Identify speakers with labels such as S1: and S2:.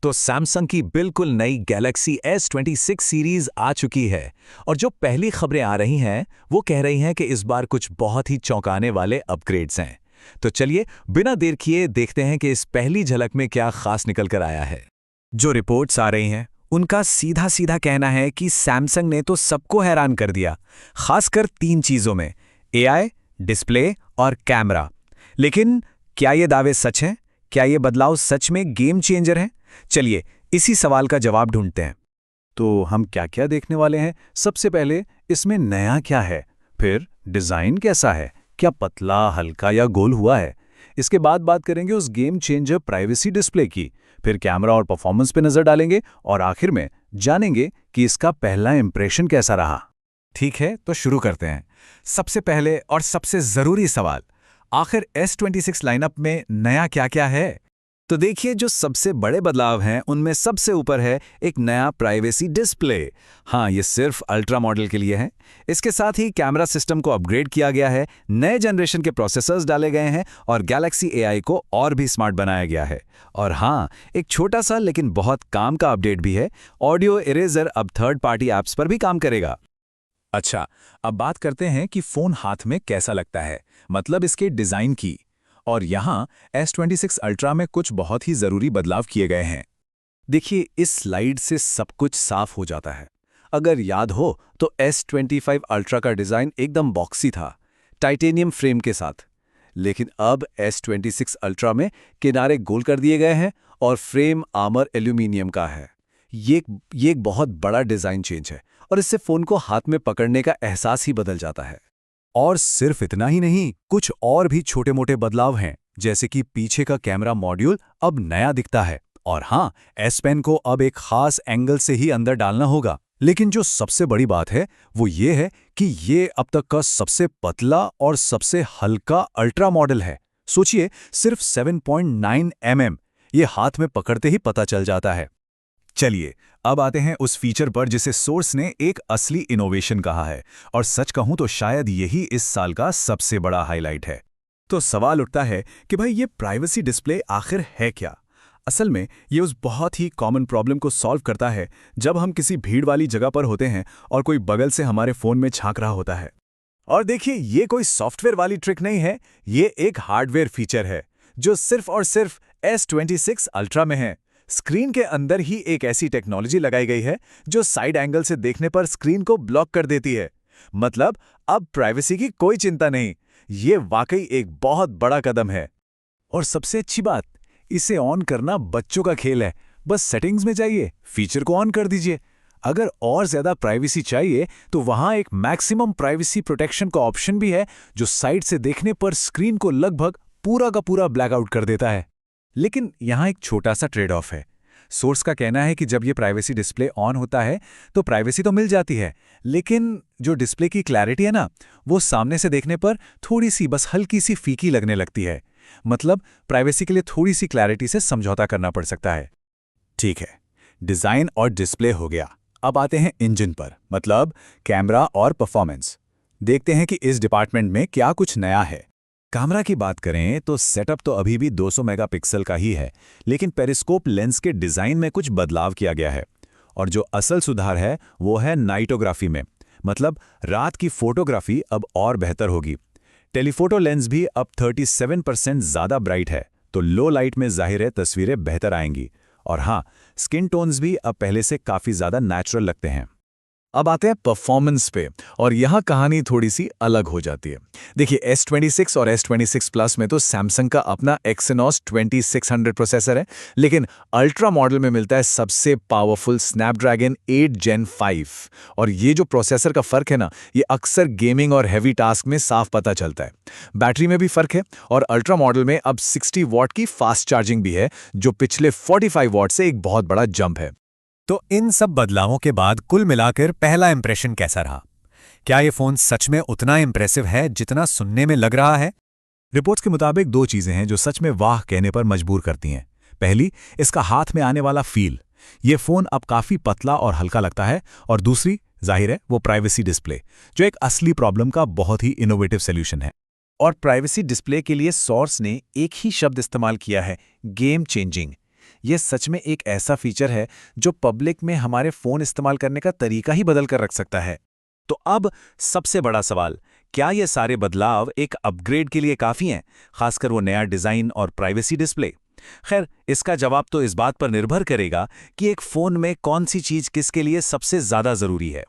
S1: तो सैमसंग की बिल्कुल नई गैलेक्सी S26 सीरीज आ चुकी है और जो पहली खबरें आ रही हैं वो कह रही हैं कि इस बार कुछ बहुत ही चौंकाने वाले अपग्रेड्स हैं। तो चलिए बिना देर किए देखते हैं कि इस पहली झलक में क्या खास निकल कर आया है।
S2: जो रिपोर्ट्स आ रही हैं उनका सीधा सीधा कहना है कि सैमसंग ने तो सबको हैरान कर दिया, खासकर 3 चीज़ों में: एआई, डिस्प्ले और कैमरा। लेकिन क्या ये दावे सच हैं? क्या ये बदलाव सच में गेम चेंजर हैं? चलिए इसी सवाल का जवाब ढूंढते हैं।
S3: तो हम क्या क्या देखने वाले हैं? सबसे पहले इसमें नया क्या है, फिर डिज़ाइन कैसा है, क्या पतला, हल्का या गोल हुआ है। इसके बाद बात करेंगे उस गेम चेंजर प्राइवेसी डिस्प्ले की, फिर कैमरा और परफॉर्मेंस पे नज़र डालेंगे और आखिर में जानेंगे कि इसका पहला इंप्रेशन कैसा रहा।
S2: ठीक है, तो शुरू करते हैं। सबसे पहले और सबसे ज़रूरी सवाल, आखिर S26 लाइनअप में नया क्या क्या है?
S3: तो देखिए, जो सबसे बड़े बदलाव हैं उनमें सबसे ऊपर है एक नया प्राइवेसी डिस्प्ले। हाँ, ये सिर्फ अल्ट्रा मॉडल के लिए है। इसके साथ ही कैमरा सिस्टम को अपग्रेड किया गया है, नए जनरेशन के प्रोसेसर्स डाले गए हैं और गैलेक्सी एआई को और भी स्मार्ट बनाया गया है। और हाँ, एक छोटा सा लेकिन बहुत काम का अपडेट भी है। ऑडियो इरेजर अब थर्ड पार्टी ऐप्स पर भी काम करेगा।
S2: अच्छा, अब बात करते हैं कि फ़ोन हाथ में कैसा लगता है, मतलब इसके डिज़ाइन की। और यहाँ S26 अल्ट्रा में कुछ बहुत ही ज़रूरी बदलाव किए गए हैं।
S3: देखिए, इस स्लाइड से सब कुछ साफ हो जाता है। अगर याद हो तो S25 अल्ट्रा का डिज़ाइन एकदम बॉक्सी था, टाइटेनियम फ्रेम के साथ। लेकिन अब S26 अल्ट्रा में किनारे गोल कर दिए गए हैं और फ्रेम आर्मर एल्यूमिनियम का है। ये एक बहुत बड़ा डिज़ाइन चेंज है और इससे फ़ोन को हाथ में पकड़ने का एहसास ही बदल जाता है।
S2: और सिर्फ इतना ही नहीं, कुछ और भी छोटे मोटे बदलाव हैं, जैसे कि पीछे का कैमरा मॉड्यूल अब नया दिखता है और हाँ, S पेन को अब एक खास एंगल से ही अंदर डालना होगा। लेकिन जो सबसे बड़ी बात है वो ये है कि ये अब तक का सबसे पतला और सबसे हल्का अल्ट्रा मॉडल है। सोचिए, सिर्फ 7.9 mm, ये हाथ में पकड़ते ही पता चल जाता है। चलिए अब आते हैं उस फीचर पर जिसे सोर्स ने एक असली इनोवेशन कहा है, और सच कहूं तो शायद यही इस साल का सबसे बड़ा हाईलाइट है। तो सवाल उठता है कि भाई, ये प्राइवेसी डिस्प्ले आखिर है क्या? असल में ये उस बहुत ही कॉमन प्रॉब्लम को सॉल्व करता है जब हम किसी भीड़ वाली जगह पर होते हैं और कोई बगल से हमारे फ़ोन में झांक रहा होता है। और देखिए, ये कोई सॉफ्टवेयर वाली ट्रिक नहीं है, ये एक हार्डवेयर फीचर है जो सिर्फ और सिर्फ S26 अल्ट्रा में है। स्क्रीन के अंदर ही एक ऐसी टेक्नोलॉजी लगाई गई है जो साइड एंगल से देखने पर स्क्रीन को ब्लॉक कर देती है। मतलब अब प्राइवेसी की कोई चिंता नहीं। ये वाकई एक बहुत बड़ा कदम है। और सबसे अच्छी बात, इसे ऑन करना बच्चों का खेल है। बस सेटिंग्स में जाइए, फीचर को ऑन कर दीजिए। अगर और ज्यादा प्राइवेसी चाहिए तो वहां एक मैक्सिमम प्राइवेसी प्रोटेक्शन का ऑप्शन भी है जो साइड से देखने पर स्क्रीन को लगभग पूरा का पूरा ब्लैकआउट कर देता है। लेकिन यहाँ एक छोटा सा ट्रेड ऑफ है। सोर्स का कहना है कि जब ये प्राइवेसी डिस्प्ले ऑन होता है तो प्राइवेसी तो मिल जाती है, लेकिन जो डिस्प्ले की क्लैरिटी है ना, वो सामने से देखने पर थोड़ी सी, बस हल्की सी फीकी लगने लगती है। मतलब प्राइवेसी के लिए थोड़ी सी क्लैरिटी से समझौता करना पड़ सकता है। ठीक है, डिज़ाइन और डिस्प्ले हो गया। अब आते हैं इंजन पर, मतलब कैमरा और परफॉर्मेंस। देखते हैं कि इस डिपार्टमेंट में क्या कुछ नया है। कैमरा की बात करें तो सेटअप तो अभी भी 200 मेगापिक्सल का ही है, लेकिन पेरिस्कोप लेंस के डिज़ाइन में कुछ बदलाव किया गया है। और जो असल सुधार है वो है नाइटोग्राफी में, मतलब रात की फोटोग्राफी अब और बेहतर होगी। टेलीफोटो लेंस भी अब 37% ज़्यादा ब्राइट है, तो लो लाइट में जाहिर है तस्वीरें बेहतर आएंगी। और हाँ, स्किन टोन्स भी अब पहले से काफ़ी ज़्यादा नेचुरल लगते हैं। अब आते हैं परफॉर्मेंस पे, और यहाँ कहानी थोड़ी सी अलग हो जाती है। देखिए, S26 और S26 प्लस में तो सैमसंग का अपना Exynos 2600 प्रोसेसर है, लेकिन अल्ट्रा मॉडल में मिलता है सबसे पावरफुल स्नैपड्रैगन 8 Gen 5। और ये जो प्रोसेसर का फ़र्क है ना, ये अक्सर गेमिंग और हैवी टास्क में साफ पता चलता है। बैटरी में भी फ़र्क है, और अल्ट्रा मॉडल में अब 60 वॉट की फास्ट चार्जिंग भी है, जो पिछले 45 वॉट से एक बहुत बड़ा जंप है। तो इन सब बदलावों के बाद कुल मिलाकर पहला इंप्रेशन कैसा रहा? क्या ये फ़ोन सच में उतना इंप्रेसिव है जितना सुनने में लग रहा है? रिपोर्ट्स के मुताबिक 2 चीज़ें हैं जो सच में वाह कहने पर मजबूर करती हैं। पहली, इसका हाथ में आने वाला फील। ये फ़ोन अब काफ़ी पतला और हल्का लगता है। और दूसरी, जाहिर है, वो प्राइवेसी डिस्प्ले, जो एक असली प्रॉब्लम का बहुत ही इनोवेटिव सोल्यूशन है। और प्राइवेसी डिस्प्ले के लिए सोर्स ने एक ही शब्द इस्तेमाल किया है, गेम चेंजिंग।
S3: ये सच में एक ऐसा फीचर है जो पब्लिक में हमारे फ़ोन इस्तेमाल करने का तरीका ही बदल कर रख सकता है।
S1: तो अब सबसे बड़ा सवाल, क्या ये सारे बदलाव एक अपग्रेड के लिए काफ़ी हैं, खासकर वो नया डिज़ाइन और प्राइवेसी डिस्प्ले? खैर, इसका जवाब तो इस बात पर निर्भर करेगा कि एक फ़ोन में कौन सी चीज़ किसके लिए सबसे ज़्यादा ज़रूरी है।